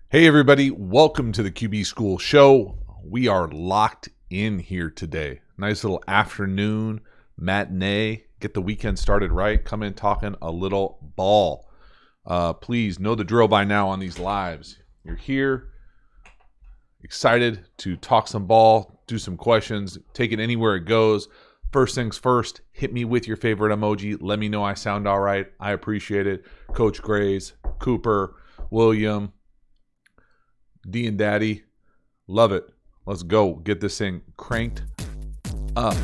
Hey everybody, welcome to the QB School Show. We are locked in here today. Nice little afternoon matinee. Get the weekend started right. Come in talking a little ball. Please know the drill by now on these lives. You're here, excited to talk some ball, do some questions, take it anywhere it goes. First things first, hit me with your favorite emoji. Let me know I sound all right. I appreciate it. Coach Grays, Cooper, William, D and Daddy, love it. Let's go get this thing cranked up.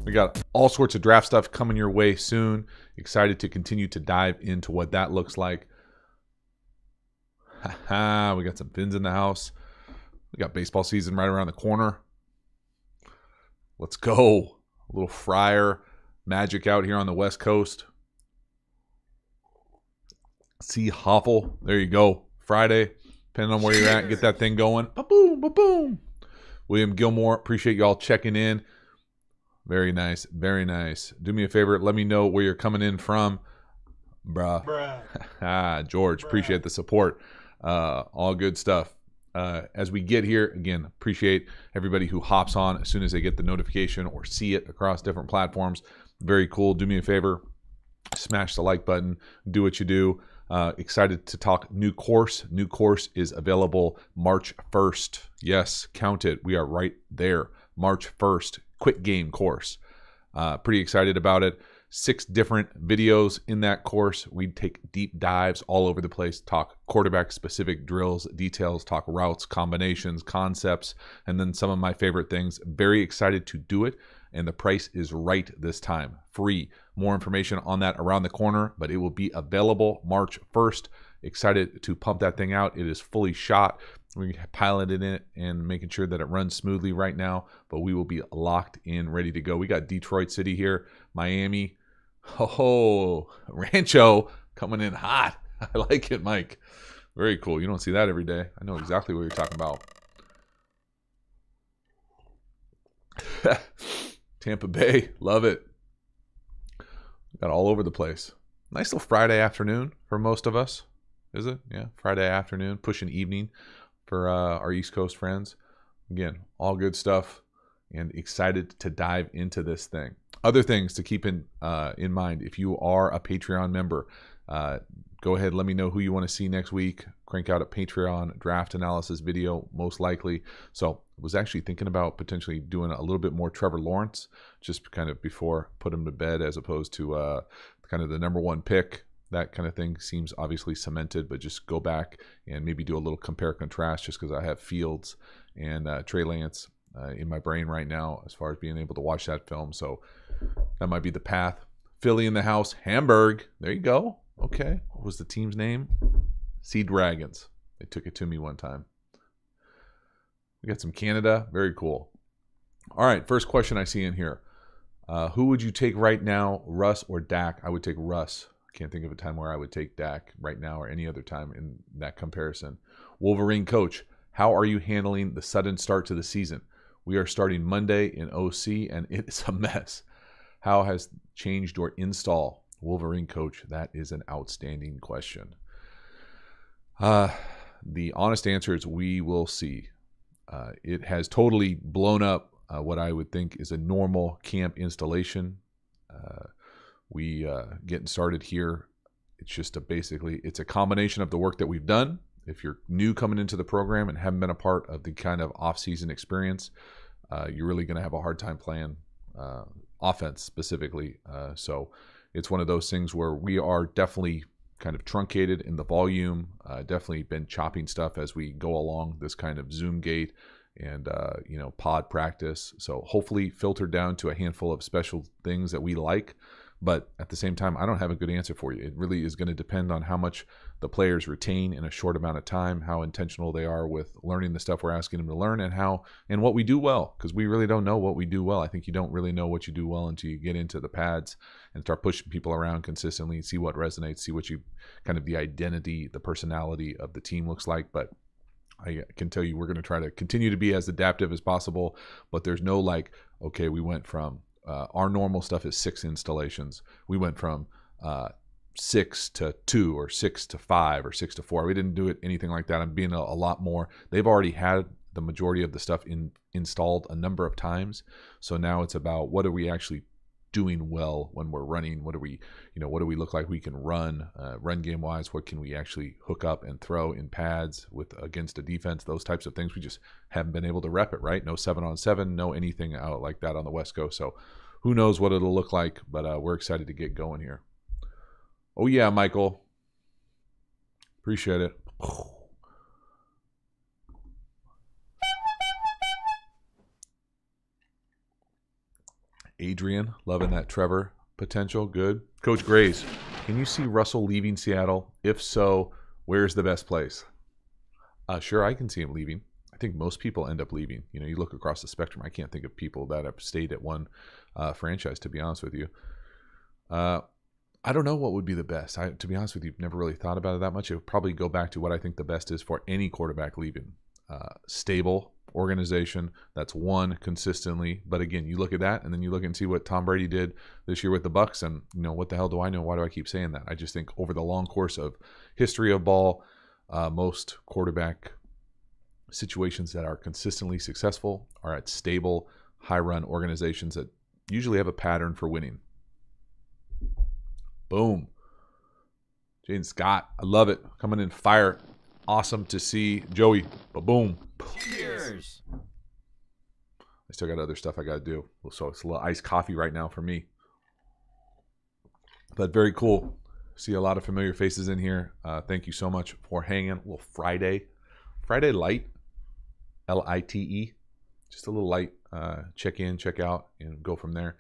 We got all sorts of draft stuff coming your way soon. Excited to continue to dive into what that looks like. We got some Fins in the house. We got baseball season right around the corner. Let's go. A little Friar magic out here on the West Coast. See Hoffle. There you go. Friday. Depending on where you're at, get that thing going. Ba-boom, ba-boom. William Gilmore, appreciate you all checking in. Very nice, very nice. Do me a favor, let me know where you're coming in from. Bruh. George, appreciate the support. All good stuff. As we get here, again, appreciate everybody who hops on as soon as they get the notification or see it across different platforms. Very cool. Do me a favor, smash the like button. Do what you do. Excited to talk new course. New course is available March 1st. Yes, count it. We are right there. March 1st, quick game course. Pretty excited about it. 6 different videos in that course. We take deep dives all over the place, talk quarterback specific drills, details, talk routes, combinations, concepts, and then some of my favorite things. Very excited to do it. And the price is right this time. Free. More information on that around the corner, but it will be available March 1st. Excited to pump that thing out. It is fully shot. We're piloting it and making sure that it runs smoothly right now, but we will be locked in, ready to go. We got Detroit City here, Miami. Oh, Rancho coming in hot. I like it, Mike. Very cool. You don't see that every day. I know exactly what you're talking about. Tampa Bay, love it. Got all over the place. Nice little Friday afternoon for most of us, is it? Yeah, Friday afternoon, pushing evening for our East Coast friends. Again, all good stuff, and excited to dive into this thing. Other things to keep in mind: if you are a Patreon member, go ahead, let me know who you want to see next week. Crank out a Patreon draft analysis video, most likely. So I was actually thinking about potentially doing a little bit more Trevor Lawrence, just kind of before put him to bed, as opposed to kind of the number one pick. That kind of thing seems obviously cemented, but just go back and maybe do a little compare contrast, just because I have Fields and Trey Lance in my brain right now as far as being able to watch that film. So that might be the path. Philly in the house, Hamburg. There you go. Okay. What was the team's name? Sea Dragons. They took it to me one time. We got some Canada. Very cool. All right. First question I see in here. Who would you take right now, Russ or Dak? I would take Russ. Can't think of a time where I would take Dak right now or any other time in that comparison. Wolverine coach, how are you handling the sudden start to the season? We are starting Monday in OC, and it's a mess. How has changed your install? Wolverine coach, that is an outstanding question. The honest answer is we will see. It has totally blown up what I would think is a normal camp installation. We getting started here. It's just it's a combination of the work that we've done. If you're new coming into the program and haven't been a part of the kind of off-season experience, you're really going to have a hard time playing offense specifically. So it's one of those things where we are definitely kind of truncated in the volume, definitely been chopping stuff as we go along this kind of Zoom gate and pod practice. So hopefully filtered down to a handful of special things that we like. But at the same time, I don't have a good answer for you. It really is going to depend on how much the players retain in a short amount of time, how intentional they are with learning the stuff we're asking them to learn, and what we do well, because we really don't know what we do well. I think you don't really know what you do well until you get into the pads and start pushing people around consistently, see what resonates, see what you kind of the identity, the personality of the team looks like. But I can tell you we're going to try to continue to be as adaptive as possible, but there's no okay, we went from our normal stuff is 6 installations. We went from 6-2 or 6-5 or 6-4. We didn't do it anything like that. I'm being a lot more. They've already had the majority of the stuff installed a number of times. So now it's about what are we actually doing well when we're running? What do we look like we can run game wise? What can we actually hook up and throw in pads against a defense? Those types of things. We just haven't been able to rep it, right? No 7-on-7, no anything out like that on the West Coast. So who knows what it'll look like, but we're excited to get going here. Oh yeah, Michael. Appreciate it. Adrian, loving that Trevor potential. Good. Coach Grays, can you see Russell leaving Seattle? If so, where's the best place? Sure, I can see him leaving. I think most people end up leaving. You look across the spectrum. I can't think of people that have stayed at one franchise, to be honest with you. I don't know what would be the best. To be honest with you, I've never really thought about it that much. It would probably go back to what I think the best is for any quarterback leaving. Stable organization that's won consistently. But again, you look at that and then you look and see what Tom Brady did this year with the Bucs, and what the hell do I know? Why do I keep saying that? I just think over the long course of history of ball, most quarterback situations that are consistently successful are at stable, high-run organizations that usually have a pattern for winning. Boom. Jane Scott, I love it. Coming in fire. Awesome to see. Joey, boom. Cheers. I still got other stuff I got to do. So it's a little iced coffee right now for me. But very cool. See a lot of familiar faces in here. Thank you so much for hanging. A little Friday light. Lite. Just a little light. Check in, check out, and go from there.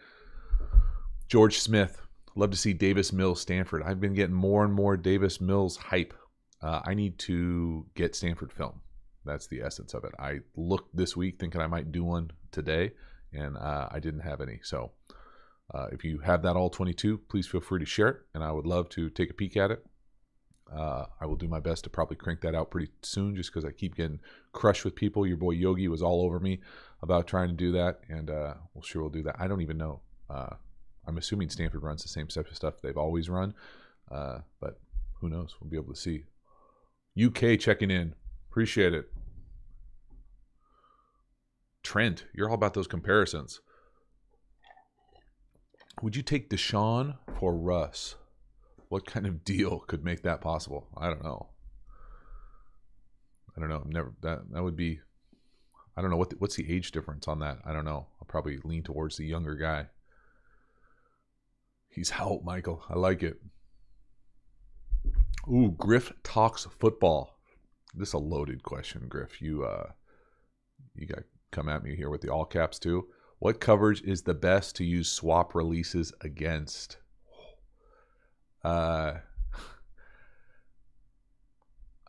George Smith. Love to see Davis Mills, Stanford. I've been getting more and more Davis Mills hype. I need to get Stanford film. That's the essence of it. I looked this week thinking I might do one today, and I didn't have any. So if you have that all 22, please feel free to share it, and I would love to take a peek at it. I will do my best to probably crank that out pretty soon just because I keep getting crushed with people. Your boy Yogi was all over me about trying to do that, and we'll do that. I don't even know. I'm assuming Stanford runs the same type of stuff they've always run, but who knows? We'll be able to see. UK checking in. Appreciate it. Trent, you're all about those comparisons. Would you take Deshaun for Russ? What kind of deal could make that possible? I don't know. That would be. I don't know what's the age difference on that. I don't know. I'll probably lean towards the younger guy. He's out, Michael. I like it. Ooh, Griff talks football. This is a loaded question, Griff. You got to come at me here with the all caps too. What coverage is the best to use swap releases against? I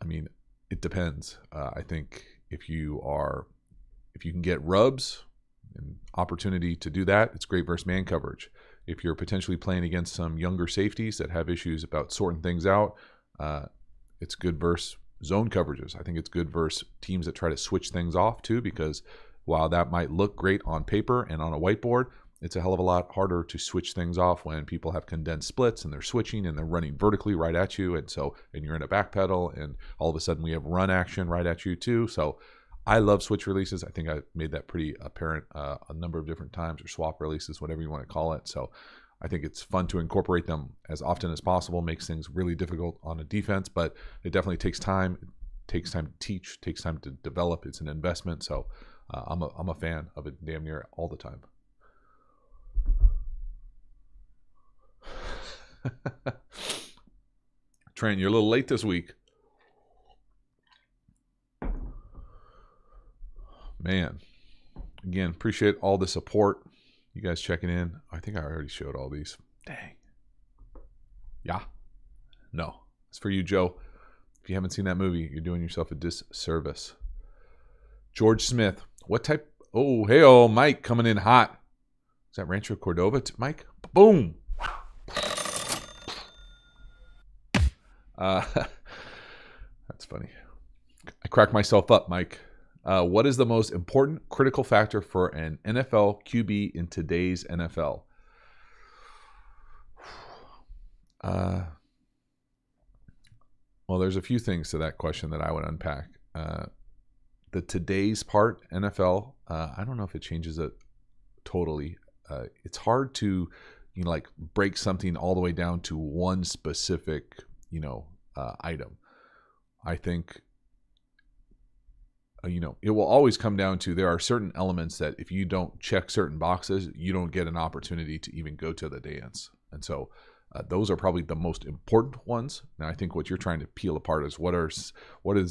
mean, it depends. I think if you can get rubs and opportunity to do that, it's great versus man coverage. If you're potentially playing against some younger safeties that have issues about sorting things out, it's good versus zone coverages. I think it's good versus teams that try to switch things off too, because while that might look great on paper and on a whiteboard, it's a hell of a lot harder to switch things off when people have condensed splits and they're switching and they're running vertically right at you. And you're in a back pedal and all of a sudden we have run action right at you too. So I love switch releases. I think I made that pretty apparent a number of different times, or swap releases, whatever you want to call it. So I think it's fun to incorporate them as often as possible. Makes things really difficult on a defense, but it definitely takes time. It takes time to teach, takes time to develop. It's an investment. So I'm a fan of it damn near all the time. Trent, you're a little late this week. Man, again, appreciate all the support. You guys checking in. I think I already showed all these. Dang. Yeah. No. It's for you, Joe. If you haven't seen that movie, you're doing yourself a disservice. George Smith. What type? Oh, hey, Mike coming in hot. Is that Rancho Cordova, Mike? Boom. That's funny. I cracked myself up, Mike. What is the most important critical factor for an NFL QB in today's NFL? Well, there's a few things to that question that I would unpack. The today's part, NFL, I don't know if it changes it totally. It's hard to, like break something all the way down to one specific, item. I think, it will always come down to there are certain elements that if you don't check certain boxes, you don't get an opportunity to even go to the dance. And so those are probably the most important ones. Now, I think what you're trying to peel apart is what is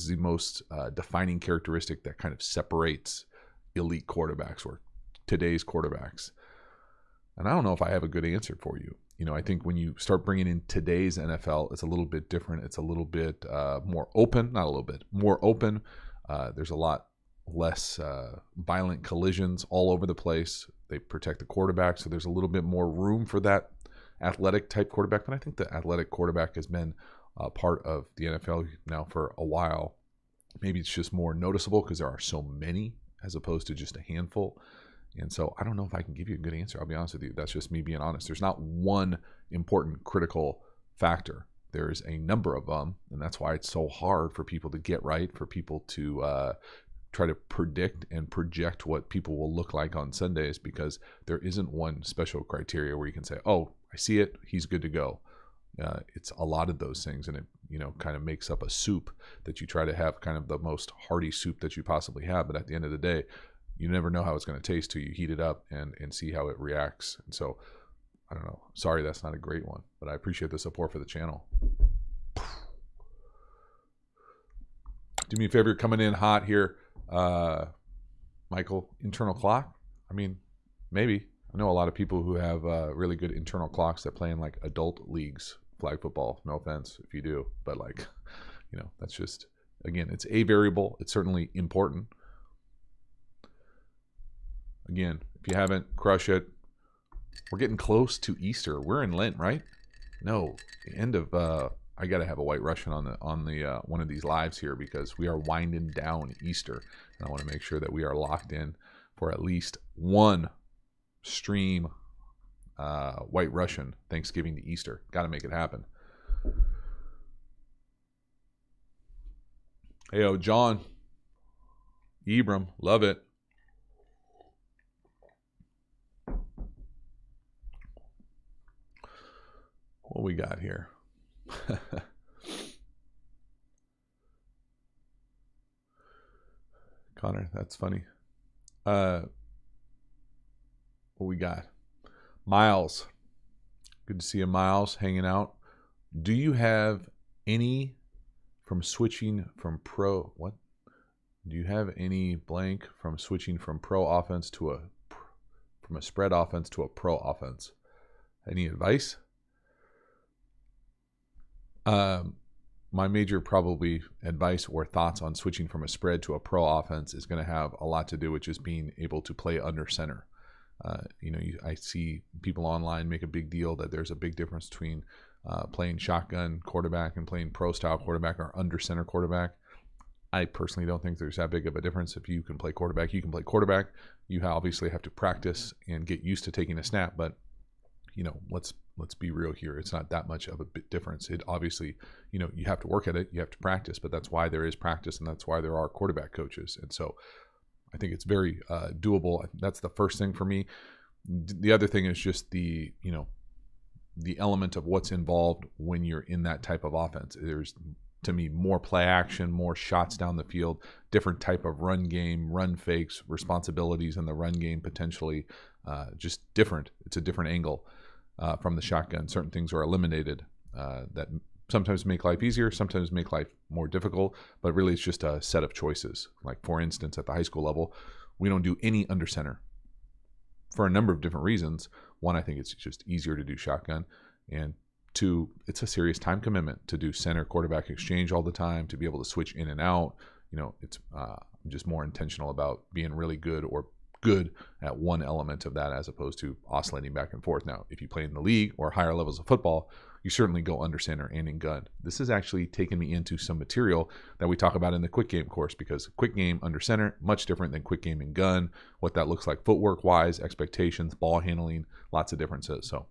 the most defining characteristic that kind of separates elite quarterbacks or today's quarterbacks. And I don't know if I have a good answer for you. I think when you start bringing in today's NFL, it's a little bit different. It's a little bit more open, not a little bit, more open. There's a lot less violent collisions all over the place. They protect the quarterback, so there's a little bit more room for that athletic type quarterback. But I think the athletic quarterback has been part of the NFL now for a while. Maybe it's just more noticeable because there are so many as opposed to just a handful. And so I don't know if I can give you a good answer. I'll be honest with you. That's just me being honest. There's not one important critical factor. There's a number of them, and that's why it's so hard for people to get right, for people to try to predict and project what people will look like on Sundays, because there isn't one special criteria where you can say, oh, I see it, he's good to go. It's a lot of those things, and it kind of makes up a soup that you try to have kind of the most hearty soup that you possibly have. But at the end of the day, you never know how it's going to taste till you heat it up and see how it reacts. And so, I don't know. Sorry, that's not a great one, but I appreciate the support for the channel. Do me a favor, coming in hot here, Michael. Internal clock? I mean, maybe. I know a lot of people who have really good internal clocks that play in like adult leagues, flag football. No offense if you do, but like, that's just, again, it's a variable. It's certainly important. Again, if you haven't, crush it. We're getting close to Easter. We're in Lent, right? No, the end of. I gotta have a White Russian on the one of these lives here because we are winding down Easter, and I want to make sure that we are locked in for at least one stream White Russian Thanksgiving to Easter. Got to make it happen. Hey, John Ibram, love it. What we got here? Connor, that's funny. What we got? Miles. Good to see you, Miles, hanging out. Do you have any from switching from pro? What? Do you have any blank from switching from pro offense to from a spread offense to a pro offense? Any advice? My major probably advice or thoughts on switching from a spread to a pro offense is going to have a lot to do with just being able to play under center. I see people online make a big deal that there's a big difference between playing shotgun quarterback and playing pro style quarterback or under center quarterback. I personally don't think there's that big of a difference. If you can play quarterback, you can play quarterback. You obviously have to practice and get used to taking a snap, but let's be real here. It's not that much of a bit difference. It obviously, you have to work at it. You have to practice, but that's why there is practice, and that's why there are quarterback coaches. And so I think it's very doable. That's the first thing for me. The other thing is just the element of what's involved when you're in that type of offense. There's, to me, more play action, more shots down the field, different type of run game, run fakes, responsibilities in the run game potentially, just different. It's a different angle. From the shotgun. Certain things are eliminated that sometimes make life easier, sometimes make life more difficult, but really it's just a set of choices. Like, for instance, at the high school level, we don't do any under center for a number of different reasons. One, I think it's just easier to do shotgun, and two, it's a serious time commitment to do center quarterback exchange all the time, to be able to switch in and out. It's just more intentional about being really good at one element of that as opposed to oscillating back and forth. Now, if you play in the league or higher levels of football, you certainly go under center and in gun. This has actually taken me into some material that we talk about in the quick game course, because quick game under center, much different than quick game in gun, what that looks like footwork wise, expectations, ball handling, lots of differences. So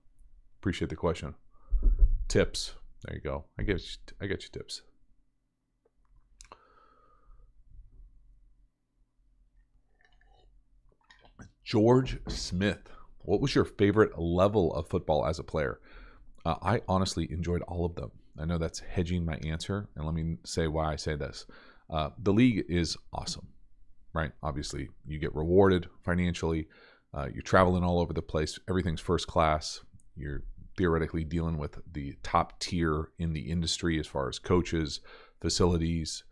appreciate the question. Tips. There you go. I get you tips. George Smith, what was your favorite level of football as a player? I honestly enjoyed all of them. I know that's hedging my answer, and let me say why I say this. The league is awesome, right? Obviously, you get rewarded financially. You're traveling all over the place. Everything's first class. You're theoretically dealing with the top tier in the industry as far as coaches, facilities,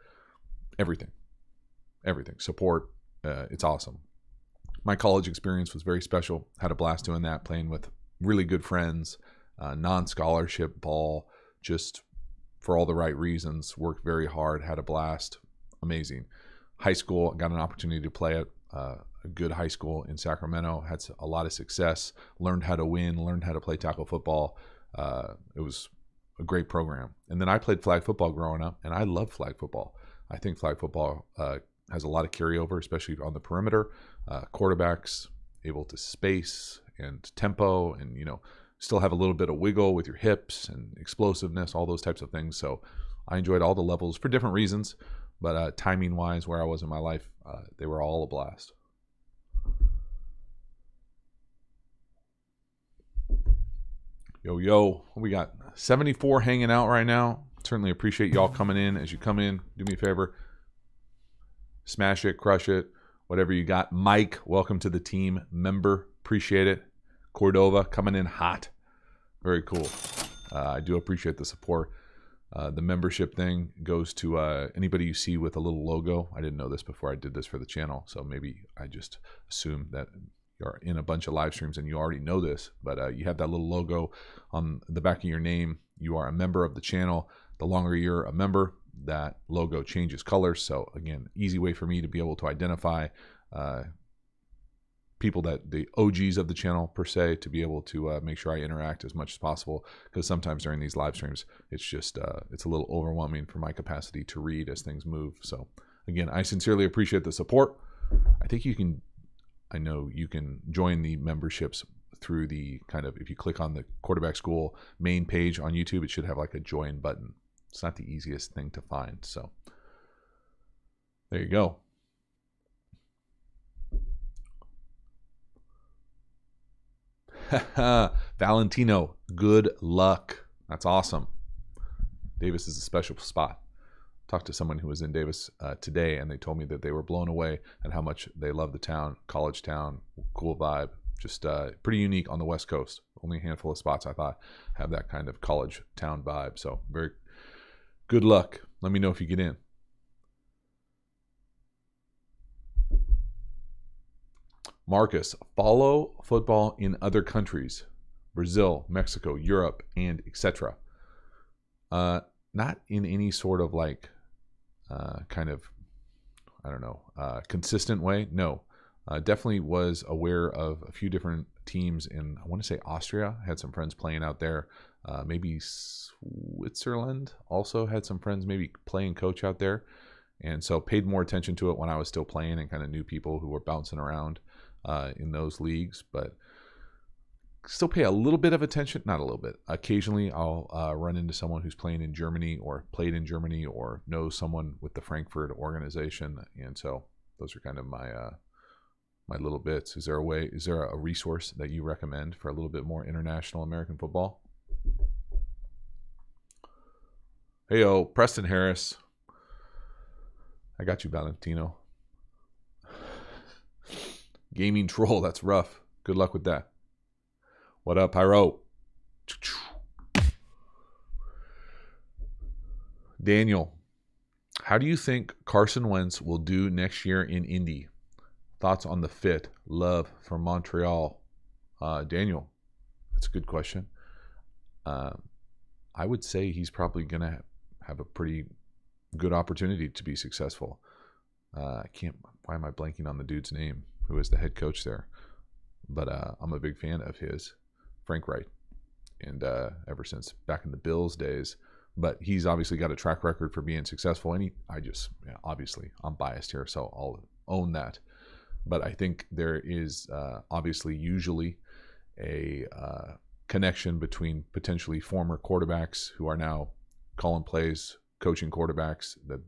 everything, support. It's awesome. My college experience was very special. Had a blast doing that, playing with really good friends, non-scholarship ball, just for all the right reasons. Worked very hard, had a blast. Amazing. High school, got an opportunity to play at a good high school in Sacramento. Had a lot of success. Learned how to win. Learned how to play tackle football. It was a great program. And then I played flag football growing up, and I love flag football. I think flag football has a lot of carryover, especially on the perimeter. Quarterbacks able to space and tempo, and still have a little bit of wiggle with your hips and explosiveness, all those types of things. So I enjoyed all the levels for different reasons, but timing wise, where I was in my life, they were all a blast. Yo, we got 74 hanging out right now. Certainly appreciate y'all coming in. As you come in, do me a favor, smash it, crush it, whatever you got. Mike, welcome to the team. Member, appreciate it. Cordova coming in hot. Very cool. I do appreciate the support. The membership thing goes to anybody you see with a little logo. I didn't know this before I did this for the channel, so maybe I just assumed that you're in a bunch of live streams and you already know this, but you have that little logo on the back of your name. You are a member of the channel. The longer you're a member, that logo changes colors. So again, easy way for me to be able to identify people, that the OGs of the channel per se, to be able to make sure I interact as much as possible, because sometimes during these live streams it's just it's a little overwhelming for my capacity to read as things move. So again, I sincerely appreciate the support. I know you can join the memberships through the if you click on the Quarterback School main page on YouTube, it should have like a join button. It's not the easiest thing to find, so there you go. Valentino, good luck. That's awesome. Davis is a special spot. Talked to someone who was in Davis today, and they told me that they were blown away at how much they love the town. College town, cool vibe, just pretty unique on the West Coast. Only a handful of spots I thought have that kind of college town vibe. So very good luck. Let me know if you get in. Marcus, follow football in other countries, Brazil, Mexico, Europe, and etc. Not in any sort of consistent way. No, definitely was aware of a few different teams in, I want to say Austria. Had some friends playing out there. Maybe Switzerland also had some friends maybe playing coach out there. And so paid more attention to it when I was still playing, and kind of knew people who were bouncing around in those leagues, but still pay a little bit of attention. Not a little bit. Occasionally I'll run into someone who's playing in Germany or played in Germany or knows someone with the Frankfurt organization. And so those are kind of my my little bits. Is there a resource that you recommend for a little bit more international American football? Hey, Preston Harris. I got you, Valentino. Gaming troll, that's rough. Good luck with that. What up, Pyro? Daniel, how do you think Carson Wentz will do next year in Indy? Thoughts on the fit? Love from Montreal. Daniel, that's a good question. I would say he's probably going to have a pretty good opportunity to be successful. Why am I blanking on the dude's name who is the head coach there? But I'm a big fan of his, Frank Wright, and ever since back in the Bills days. But he's obviously got a track record for being successful, and obviously I'm biased here, so I'll own that. But I think there is obviously usually a connection between potentially former quarterbacks who are now calling plays, coaching quarterbacks that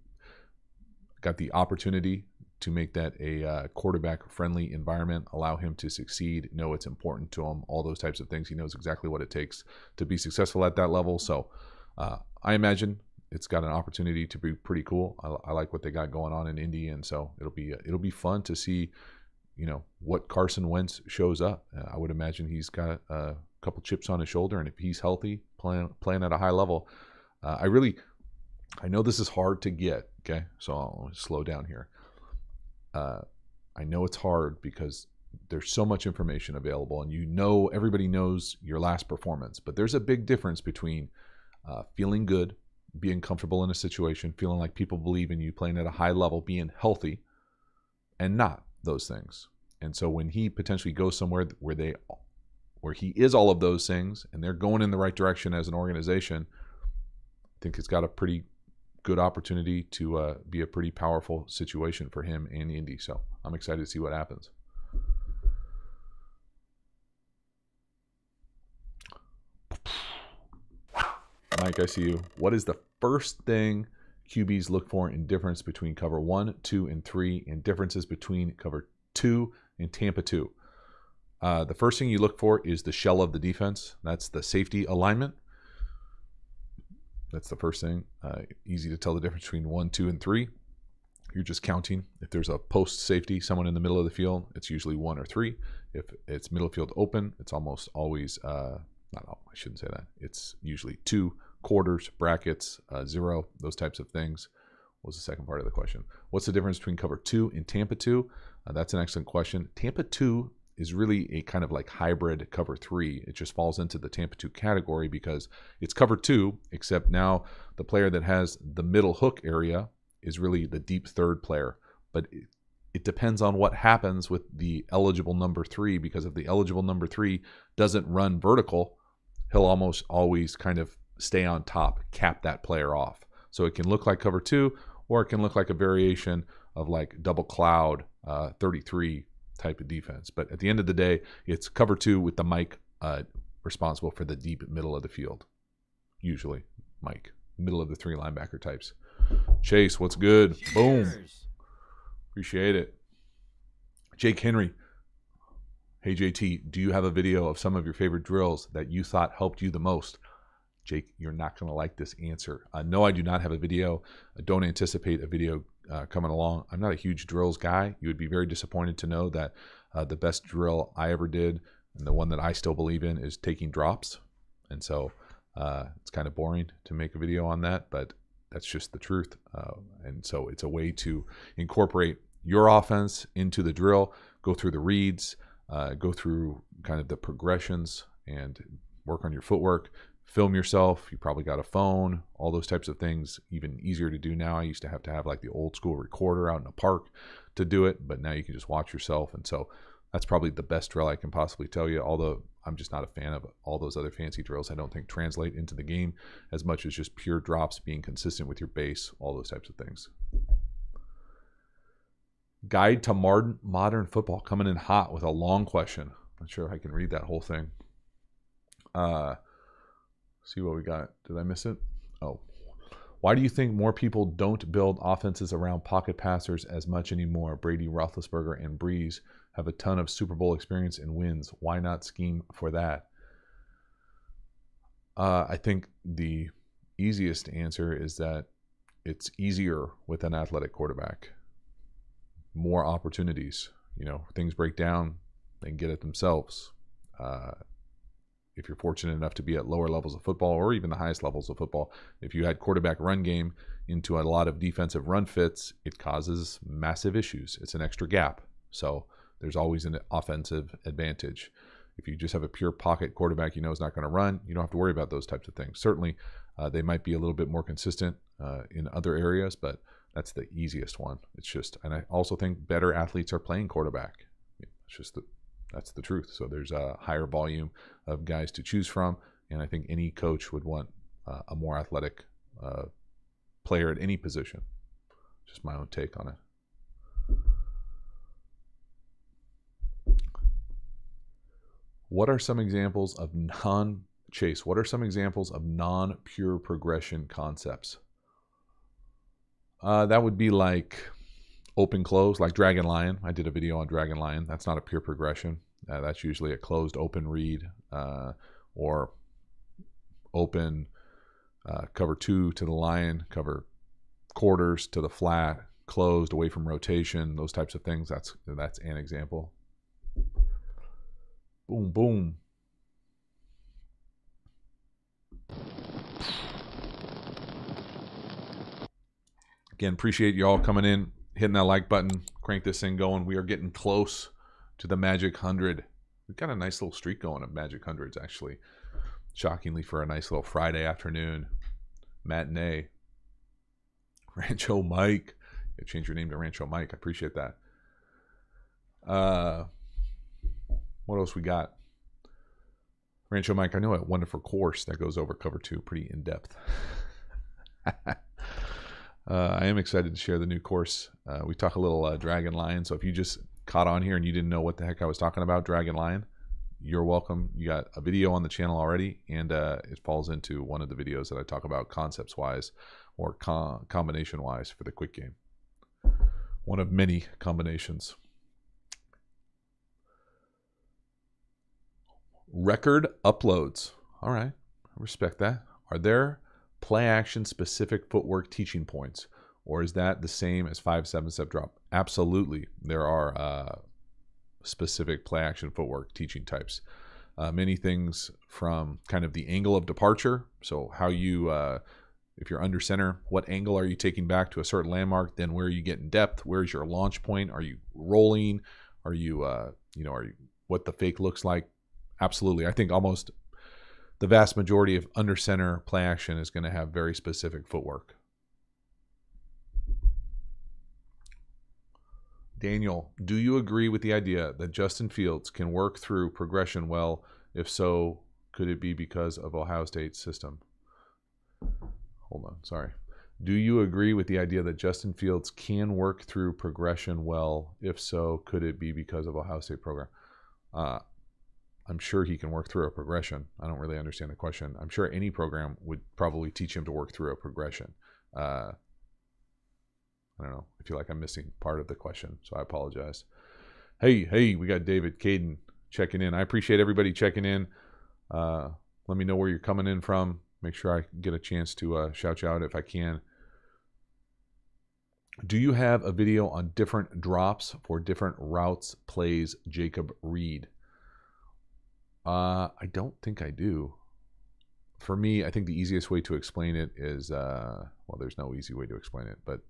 got the opportunity to make that a quarterback-friendly environment, allow him to succeed, know it's important to him, all those types of things. He knows exactly what it takes to be successful at that level. So I imagine it's got an opportunity to be pretty cool. I like what they got going on in Indy, and so it'll be fun to see, what Carson Wentz shows up. I would imagine he's got a couple chips on his shoulder, and if he's healthy, playing at a high level, I know this is hard to get. Okay, so I'll slow down here. I know it's hard because there's so much information available, and everybody knows your last performance, but there's a big difference between feeling good, being comfortable in a situation, feeling like people believe in you, playing at a high level, being healthy, and not those things. And so when he potentially goes somewhere where he is all of those things and they're going in the right direction as an organization, I think it's got a pretty good opportunity to be a pretty powerful situation for him and Indy. So I'm excited to see what happens. Mike, I see you. What is the first thing QBs look for in difference between cover 1, 2, and 3, and differences between cover 2 and Tampa 2? The first thing you look for is the shell of the defense. That's the safety alignment. That's the first thing. Easy to tell the difference between 1, 2, and 3. You're just counting. If there's a post safety, someone in the middle of the field, it's usually 1 or 3. If it's middle field open, it's almost always, I shouldn't say that. It's usually 2 quarters, brackets, 0, those types of things. What was the second part of the question? What's the difference between cover 2 and Tampa 2? That's an excellent question. Tampa 2 is really a kind of like hybrid cover 3. It just falls into the Tampa 2 category because it's cover 2, except now the player that has the middle hook area is really the deep third player. But it depends on what happens with the eligible number 3, because if the eligible number 3 doesn't run vertical, he'll almost always kind of stay on top, cap that player off. So it can look like cover 2, or it can look like a variation of like double cloud 33 type of defense. But at the end of the day, it's cover 2 with the Mike responsible for the deep middle of the field. Usually Mike, middle of the 3 linebacker types. Chase, what's good? Cheers. Boom. Appreciate it. Jake Henry. Hey JT, do you have a video of some of your favorite drills that you thought helped you the most? Jake, you're not going to like this answer. No, I do not have a video. I don't anticipate a video coming along. I'm not a huge drills guy. You would be very disappointed to know that the best drill I ever did, and the one that I still believe in, is taking drops. And so it's kind of boring to make a video on that, but that's just the truth. And so it's a way to incorporate your offense into the drill, go through the reads, go through kind of the progressions, and work on your footwork. Film yourself. You probably got a phone, all those types of things. Even easier to do now. I used to have like the old school recorder out in a park to do it, but now you can just watch yourself. And so that's probably the best drill I can possibly tell you, although I'm just not a fan of all those other fancy drills. I don't think translate into the game as much as just pure drops, being consistent with your base, all those types of things. Guide to modern football, coming in hot with a long question. Not sure if I can read that whole thing. See what we got. Did I miss it? Oh. Why do you think more people don't build offenses around pocket passers as much anymore? Brady, Roethlisberger, and Breeze have a ton of Super Bowl experience and wins. Why not scheme for that? I think the easiest answer is that it's easier with an athletic quarterback. More opportunities. Things break down, they can get it themselves. If you're fortunate enough to be at lower levels of football, or even the highest levels of football, if you had quarterback run game into a lot of defensive run fits, it causes massive issues. It's an extra gap. So there's always an offensive advantage. If you just have a pure pocket quarterback is not going to run, you don't have to worry about those types of things. Certainly, they might be a little bit more consistent in other areas, but that's the easiest one. And I also think better athletes are playing quarterback. That's the truth. So there's a higher volume of guys to choose from, and I think any coach would want a more athletic player at any position. Just my own take on it. What are some examples of non-chase? What are some examples of non-pure progression concepts? That would be like open close, like Dragon Lion. I did a video on Dragon Lion. That's not a pure progression. That's usually a closed open read or open cover 2 to the lion, cover quarters to the flat, closed away from rotation, those types of things. That's an example. Boom, boom. Again, appreciate you all coming in, hitting that like button, crank this thing going. We are getting close to the Magic 100. We've got a nice little streak going of Magic 100s, actually. Shockingly, for a nice little Friday afternoon matinee. Rancho Mike. You change your name to Rancho Mike. I appreciate that. What else we got? Rancho Mike, I know a wonderful course that goes over cover 2 pretty in-depth. I am excited to share the new course. We talk a little Dragon Lion, so if you just caught on here and you didn't know what the heck I was talking about, Dragon Lion, you're welcome. You got a video on the channel already, and it falls into one of the videos that I talk about concepts-wise or combination-wise for the quick game. One of many combinations. Record uploads. All right, I respect that. Are there play-action specific footwork teaching points, or is that the same as 5-7-step drop? Absolutely. There are specific play-action footwork teaching types. Many things from kind of the angle of departure. So how you, if you're under center, what angle are you taking back to a certain landmark? Then where are you getting depth? Where's your launch point? Are you rolling? Are you, what the fake looks like? Absolutely. I think almost the vast majority of under center play action is going to have very specific footwork. Daniel, do you agree with the idea that Justin Fields can work through progression well? If so, could it be because of Ohio State's system? Hold on, sorry. Do you agree with the idea that Justin Fields can work through progression well? If so, could it be because of Ohio State program? I'm sure he can work through a progression. I don't really understand the question. I'm sure any program would probably teach him to work through a progression. I don't know. I feel like I'm missing part of the question, so I apologize. Hey, we got David Caden checking in. I appreciate everybody checking in. Let me know where you're coming in from. Make sure I get a chance to shout you out if I can. Do you have a video on different drops for different routes, plays, Jacob Reed? I don't think I do. For me, I think the easiest way to explain it is, well, there's no easy way to explain it, but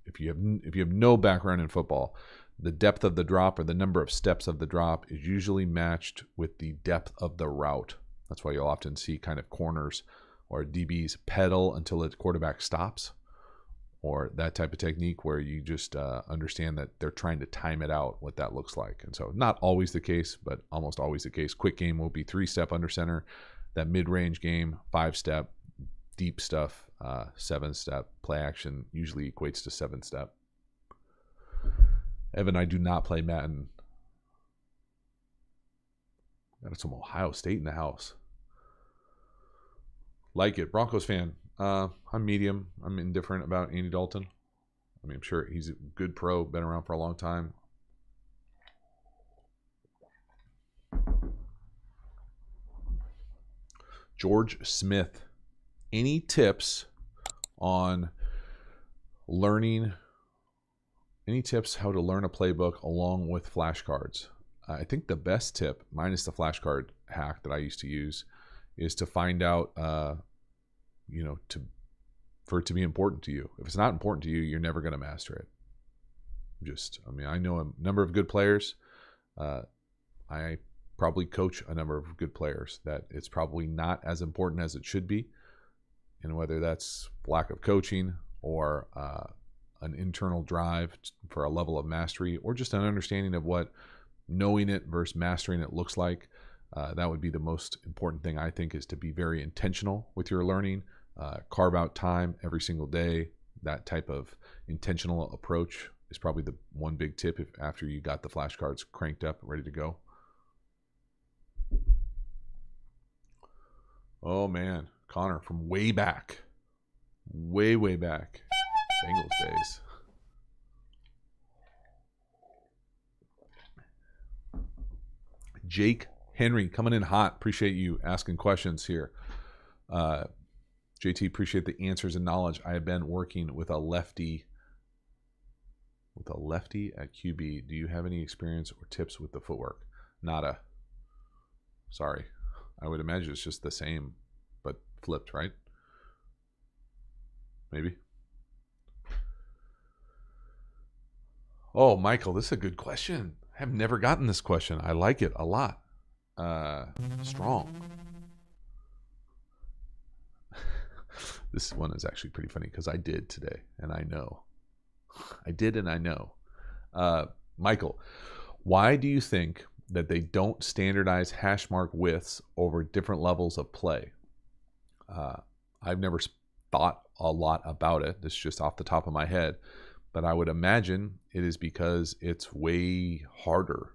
if you have no background in football, the depth of the drop or the number of steps of the drop is usually matched with the depth of the route. That's why you'll often see kind of corners or DBs pedal until the quarterback stops, or that type of technique where you just understand that they're trying to time it out, what that looks like. And so not always the case, but almost always the case. Quick game will be 3-step under center. That mid-range game, 5-step. Deep stuff, 7-step. Play action usually equates to 7-step. Evan, I do not play Madden. Got some Ohio State in the house. Like it. Broncos fan. I'm medium. I'm indifferent about Andy Dalton. I mean, I'm sure he's a good pro, been around for a long time. George Smith. Any tips on learning, any tips how to learn a playbook along with flashcards? I think the best tip, minus the flashcard hack that I used to use, is to find out, for it to be important to you. If it's not important to you, you're never going to master it. I know a number of good players. I probably coach a number of good players that it's probably not as important as it should be. And whether that's lack of coaching or an internal drive for a level of mastery, or just an understanding of what knowing it versus mastering it looks like, that would be the most important thing, I think, is to be very intentional with your learning. Carve out time every single day. That type of intentional approach is probably the one big tip after you got the flashcards cranked up, ready to go. Oh, man. Connor from way back. Way back. Bengals days. Jake Henry coming in hot. Appreciate you asking questions here. JT, appreciate the answers and knowledge. I have been working with a lefty at QB. Do you have any experience or tips with the footwork? Nada. Sorry. I would imagine it's just the same, but flipped, right? Maybe. Oh, Michael, this is a good question. I have never gotten this question. I like it a lot. Strong. This one is actually pretty funny because I did today, and I know. I did, and I know. Michael, why do you think that they don't standardize hash mark widths over different levels of play? I've never thought a lot about it. This is just off the top of my head. But I would imagine it is because it's way harder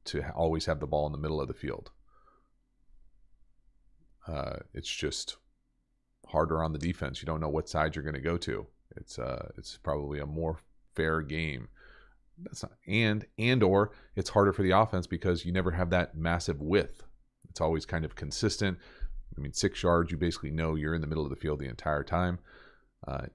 to always have the ball in the middle of the field. It's just harder on the defense. You don't know what side you're going to go to. It's probably a more fair game. That's not, and or it's harder for the offense because you never have that massive width. It's always kind of consistent. I mean, 6 yards, you basically know you're in the middle of the field the entire time.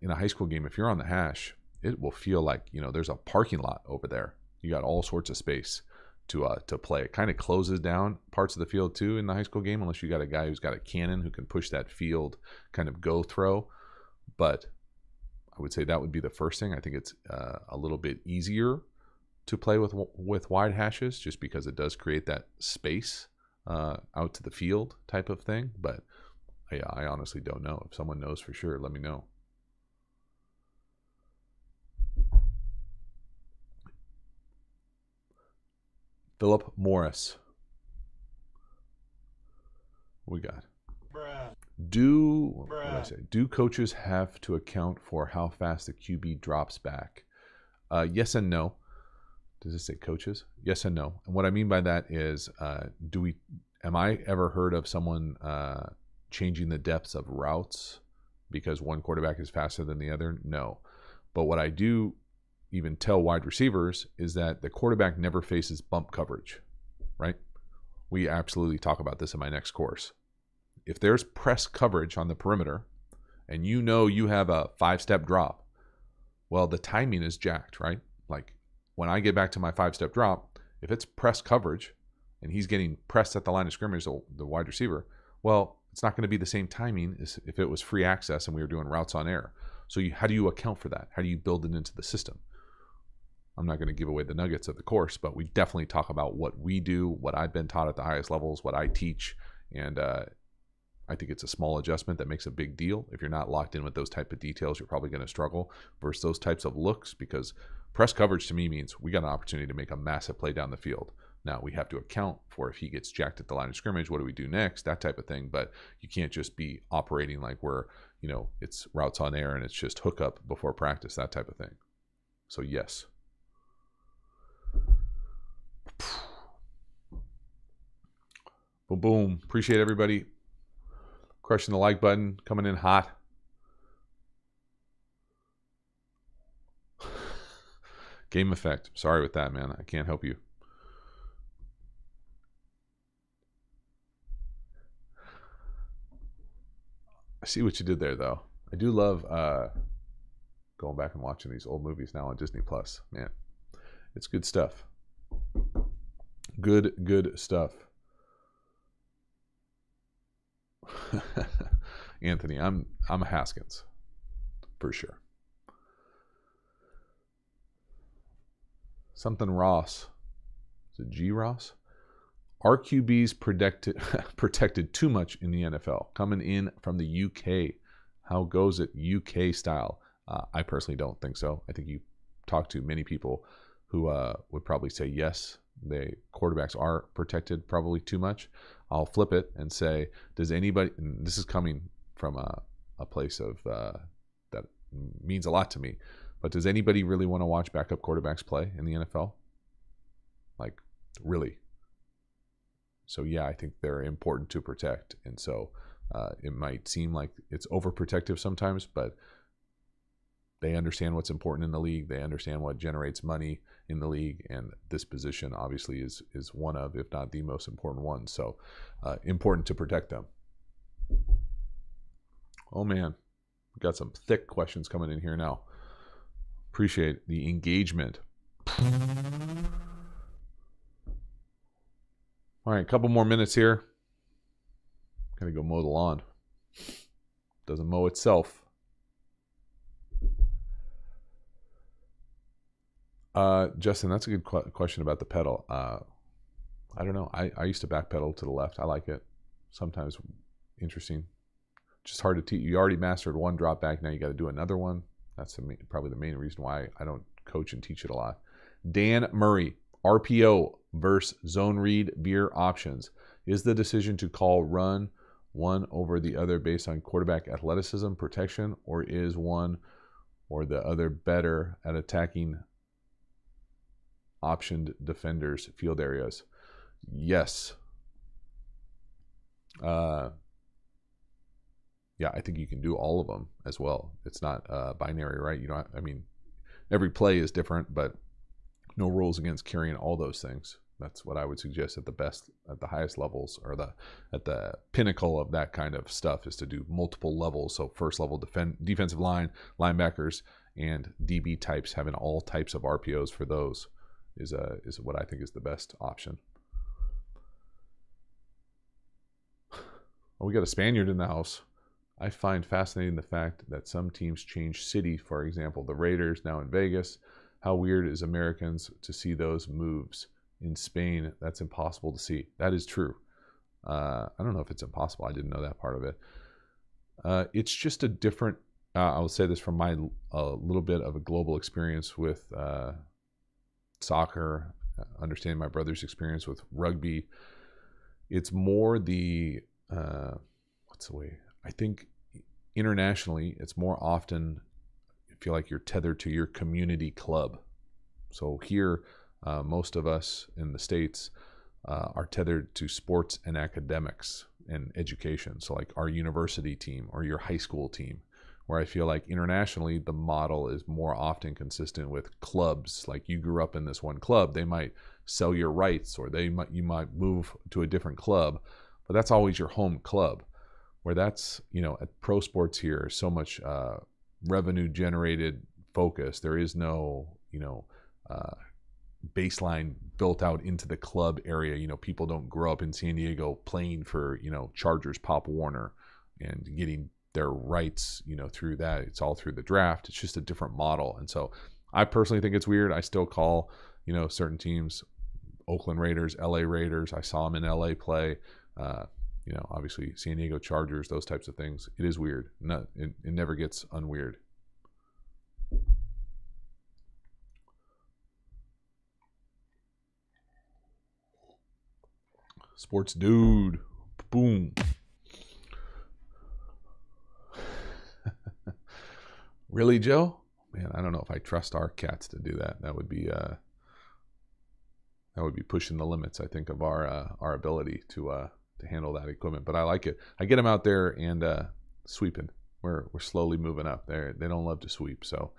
In a high school game, if you're on the hash, it will feel like, there's a parking lot over there. You got all sorts of space to play. It kind of closes down parts of the field too in the high school game, unless you got a guy who's got a cannon who can push that field kind of go throw. But I would say that would be the first thing. I think it's a little bit easier to play with wide hashes just because it does create that space out to the field type of thing. But I honestly don't know. If someone knows for sure, let me know. Philip Morris. What we got? Do coaches have to account for how fast the QB drops back? Yes and no. Does it say coaches? Yes and no. And what I mean by that is, am I ever heard of someone changing the depths of routes because one quarterback is faster than the other? No. But what I do even tell wide receivers is that the quarterback never faces bump coverage, right? We absolutely talk about this in my next course. If there's press coverage on the perimeter and you have a 5-step drop, well, the timing is jacked, right? Like when I get back to my 5-step drop, if it's press coverage and he's getting pressed at the line of scrimmage, the wide receiver, well, it's not going to be the same timing as if it was free access and we were doing routes on air. So how do you account for that? How do you build it into the system? I'm not going to give away the nuggets of the course, but we definitely talk about what we do, what I've been taught at the highest levels, what I teach, and I think it's a small adjustment that makes a big deal. If you're not locked in with those type of details, you're probably going to struggle versus those types of looks, because press coverage to me means we got an opportunity to make a massive play down the field. Now, we have to account for if he gets jacked at the line of scrimmage, what do we do next, that type of thing. But you can't just be operating like it's routes on air and it's just hookup before practice, that type of thing. So yes. Boom, boom. Appreciate everybody crushing the like button, coming in hot. Game effect. Sorry with that, man. I can't help you. I see what you did there, though. I do love going back and watching these old movies now on Disney Plus. Man, it's good stuff. Good stuff. Anthony, I'm a Haskins for sure. Something Ross. Is it G Ross? Are QBs protected too much in the NFL? Coming in from the UK. How goes it UK style? I personally don't think so. I think you talk to many people who would probably say yes, the quarterbacks are protected probably too much. I'll flip it and say, does anybody, and this is coming from a place of that means a lot to me, but does anybody really want to watch backup quarterbacks play in the NFL? Like, really? So yeah, I think they're important to protect. And so it might seem like it's overprotective sometimes, but they understand what's important in the league. They understand what generates money in the league, and this position obviously is one of, if not the most important one. So important to protect them. Oh man, we got some thick questions coming in here now. Appreciate the engagement. All right, a couple more minutes here. Gotta go mow the lawn. Doesn't mow itself. Justin, that's a good question about the pedal. I don't know. I used to back pedal to the left. I like it. Sometimes interesting. Just hard to teach. You already mastered one drop back. Now you got to do another one. That's probably the main reason why I don't coach and teach it a lot. Dan Murray, RPO versus zone read veer options. Is the decision to call run one over the other based on quarterback athleticism, protection, or is one or the other better at attacking optioned defenders' field areas? Yes. Yeah, I think you can do all of them as well. It's not binary, right? You don't. I mean, every play is different, but no rules against carrying all those things. That's what I would suggest at the highest levels, or at the pinnacle of that kind of stuff, is to do multiple levels. So first level defensive line, linebackers, and DB types, having all types of RPOs for those is what I think is the best option. Oh, we got a Spaniard in the house. I find fascinating the fact that some teams change city. For example, the Raiders now in Vegas. How weird is Americans to see those moves? In Spain, that's impossible to see. That is true. I don't know if it's impossible. I didn't know that part of it. It's just a different, I will say this from my little bit of a global experience with soccer, understanding my brother's experience with rugby. It's more the, what's the way? I think internationally, it's more often, I feel like you're tethered to your community club. So here, most of us in the States are tethered to sports and academics and education. So like our university team or your high school team, where I feel like internationally, the model is more often consistent with clubs. Like you grew up in this one club, they might sell your rights, or you might move to a different club, but that's always your home club. Where that's, at pro sports here, so much revenue generated focus. There is no, baseline built out into the club area. People don't grow up in San Diego playing for, Chargers, Pop Warner, and getting their rights, through that. It's all through the draft. It's just a different model. And so I personally think it's weird. I still call, certain teams Oakland Raiders, LA Raiders. I saw them in LA play. Obviously San Diego Chargers, those types of things. It is weird. It never gets unweird. Sports dude. Boom. Really, Joe? Man, I don't know if I trust our cats to do that. That would be pushing the limits, I think, of our ability to handle that equipment. But I like it. I get them out there and sweeping. We're slowly moving up there. They don't love to sweep, so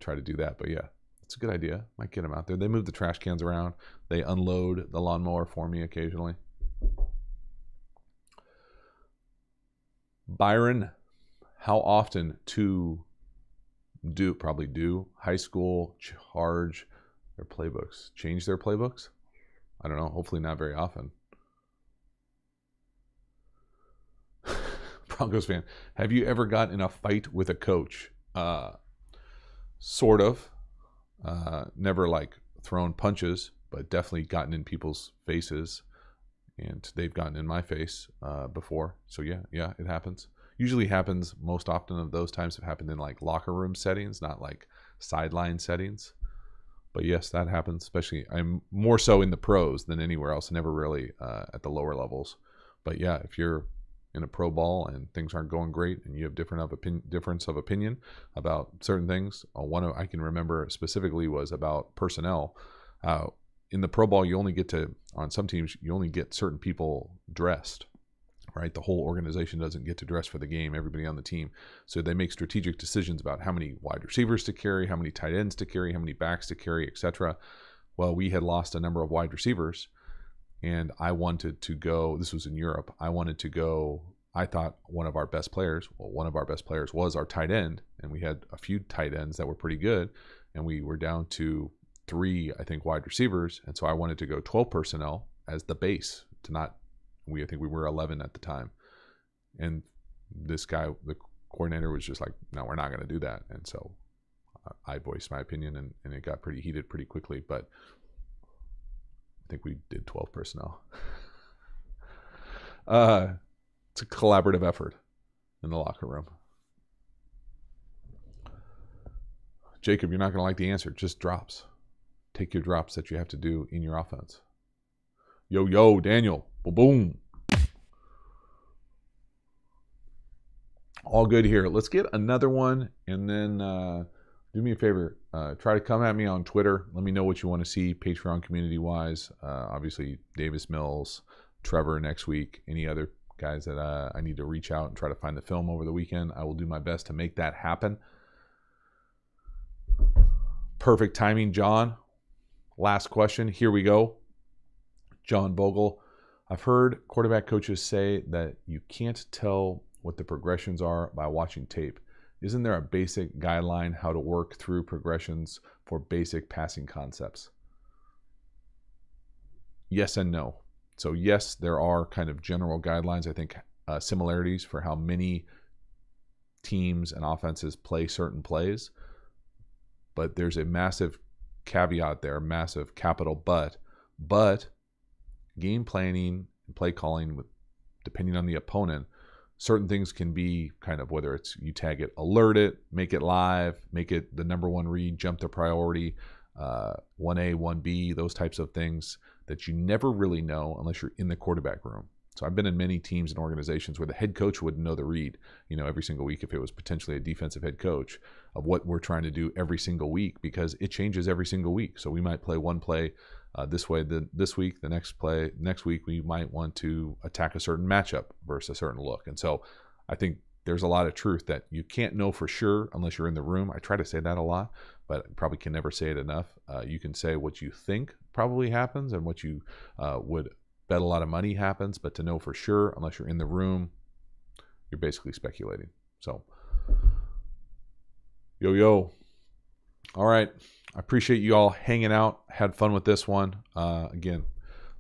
try to do that. But yeah, it's a good idea. Might get them out there. They move the trash cans around. They unload the lawnmower for me occasionally. Byron, how often do high school change their playbooks? I don't know. Hopefully not very often. Broncos fan, have you ever gotten in a fight with a coach? Sort of. Never like thrown punches, but definitely gotten in people's faces, and they've gotten in my face before. So yeah, it happens. Usually happens most often of those times have happened in like locker room settings, not like sideline settings. But yes, that happens. Especially, I'm more so in the pros than anywhere else. Never really at the lower levels. But yeah, if you're in a pro ball and things aren't going great and you have difference of opinion about certain things, one I can remember specifically was about personnel. In the pro ball, on some teams, you only get certain people dressed. right? The whole organization doesn't get to dress for the game, everybody on the team. So they make strategic decisions about how many wide receivers to carry, how many tight ends to carry, how many backs to carry, etc. Well, we had lost a number of wide receivers, and I wanted to go, this was in Europe, I thought one of our best players was our tight end, and we had a few tight ends that were pretty good, and we were down to 3, I think, wide receivers, and so I wanted to go 12 personnel as the base to not, I think we were 11 at the time, and this guy, the coordinator, was just like, no, we're not going to do that, and so I voiced my opinion, and it got pretty heated pretty quickly, but I think we did 12 personnel. It's a collaborative effort in the locker room. Jacob, you're not going to like the answer. Just drops. Take your drops that you have to do in your offense. Yo, Daniel. Boom. All good here. Let's get another one, and then do me a favor. Try to come at me on Twitter. Let me know what you want to see Patreon community-wise. Obviously, Davis Mills, Trevor next week, any other guys that I need to reach out and try to find the film over the weekend. I will do my best to make that happen. Perfect timing, John. Last question. Here we go. John Bogle. I've heard quarterback coaches say that you can't tell what the progressions are by watching tape. Isn't there a basic guideline how to work through progressions for basic passing concepts? Yes and no. So yes, there are kind of general guidelines, I think similarities for how many teams and offenses play certain plays, but there's a massive caveat there, massive capital but game planning and play calling, depending on the opponent, certain things can be kind of, whether it's you tag it, alert it, make it live, make it the number one read, jump to priority, 1A, 1B, those types of things that you never really know unless you're in the quarterback room. So I've been in many teams and organizations where the head coach wouldn't know the read, every single week if it was potentially a defensive head coach of what we're trying to do every single week, because it changes every single week. So we might play one play this way this week, the next week we might want to attack a certain matchup versus a certain look. And so I think there's a lot of truth that you can't know for sure unless you're in the room. I try to say that a lot, but probably can never say it enough. You can say what you think probably happens and what you would bet a lot of money happens, but to know for sure, unless you're in the room, you're basically speculating. So, yo. All right. I appreciate you all hanging out. Had fun with this one. Again,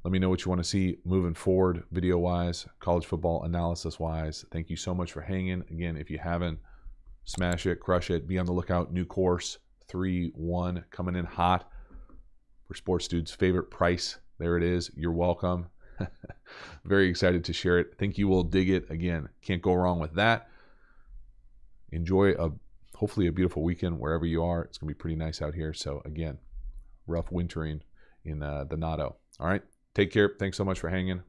let me know what you want to see moving forward, video-wise, college football analysis-wise. Thank you so much for hanging. Again, if you haven't, smash it, crush it. Be on the lookout. New course, 3-1, coming in hot for Sports Dude's favorite price. There it is. You're welcome. Very excited to share it. Think you will dig it. Again, can't go wrong with that. Enjoy hopefully a beautiful weekend wherever you are. It's going to be pretty nice out here. So again, rough wintering in the Nado. All right. Take care. Thanks so much for hanging.